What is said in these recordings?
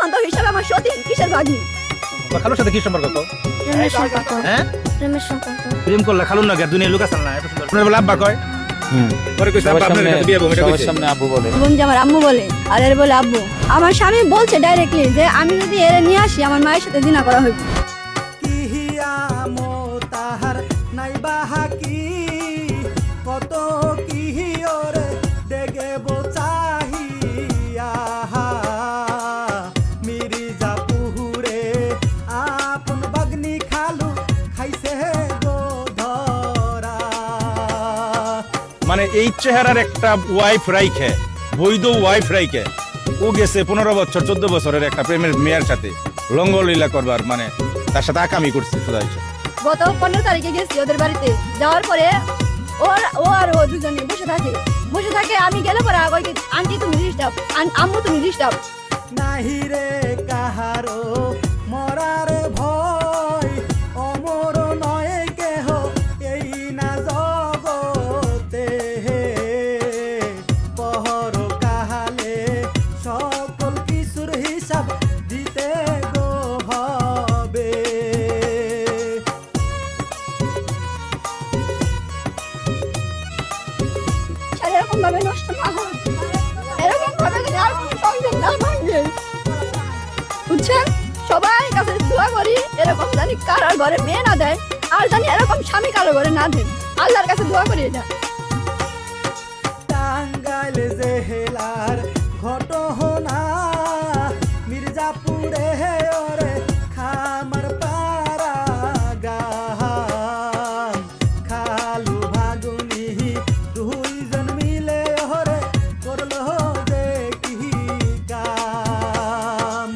বান্ধব হিসেবে আমার সতীন কিসের ভাগ্নি। খালুর সাথে কি সম্পর্ক তো? প্রেমের সম্পর্ক। হ্যাঁ প্রেমের সম্পর্ক। প্রেম করলে খালুর না দুনিয়া লোক আছে না এত সুন্দর আপনার বলে আব্বা কয় পরে কইছে আব্বা আপনার কাছে বিয়ে হবে এটা কইছে সামনে আব্বু বলে বোন যে আমার আম্মু বলে আর এর বলে আব্বু। আমার স্বামী বলছে ডাইরেক্টলি যে আমি যদি এর নিয়ে আসি আমার মায়ের সাথে জিনা করা হইব। কিহিয়া মো তাহার নাইবা হাকি কত কিহিওরে দেগে চাহিয়া মিরিজা পুহুরে আপন বাগনি খালু খাইছে গো ধরা। মানে এই চেহারার একটা ওয়াইফ রাইখে বৈধ ওয়াইফ রাইখে ও গেছে 15 বছর 14 বছরের একটা প্রেমের মেয়ের সাথে লঙ্গলীলা করবার মানে তার সাথে আকামি করছে শুধু গত 15 তারিখে গেছি ওদের বাড়িতে, যাওয়ার পরে ও আর ও দুজনে বসে থাকে। আমি গেলে পরে কই আন্টি তুমি ডিস্টার্ব, আম্মু তুমি ডিস্টার্ব। নাহি রে কাহারো মরার ভয় অমর নয় কেহ এই না জগতে পহর কাহালে সকল কিছুর হিসাব দিতে গো হবে। এরকম ভাবে নষ্ট না হয়, এরকম ভাবে যদি আর কোনো সংযোগ না ভাঙে, বুঝছেন? সবাই কাছে দোয়া করি এরকম জানি কারোর ঘরে মেয়ে না দেয়, আর জানি এরকম স্বামী কারোর ঘরে না দেয়। আল্লাহর কাছে দোয়া করি এটা। টাঙ্গাইল জেলার ঘটনা মির্জাপুরে ওরে খামার পাড়া গাম খালু ভাগুনি দুইজন মিলে ওরে করলো যে কি কাম।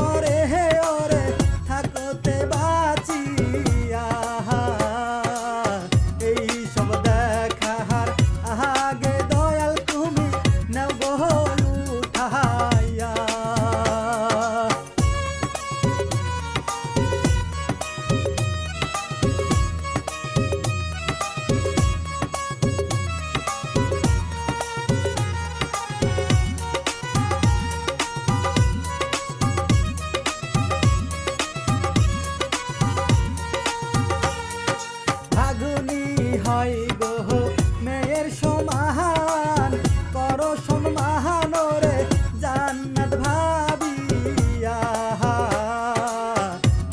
পরে হে ওরে থাকতে বাঁচিয়া এই সব দেখার আগে দয়াল তুমি নাও গো উঠাইয়া। ভাগুনি হয় গো মেয়ের সমান করো সম্মান রে জান্নাত ভাবিয়া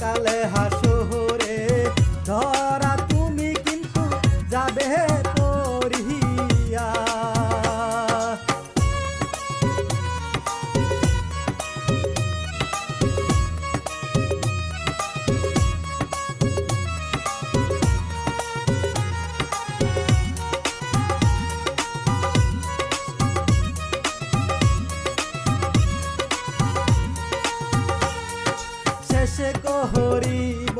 কালে হাসরে ধরা তুমি কিন্তু যাবে পড়িয়া। শেষে কহরিব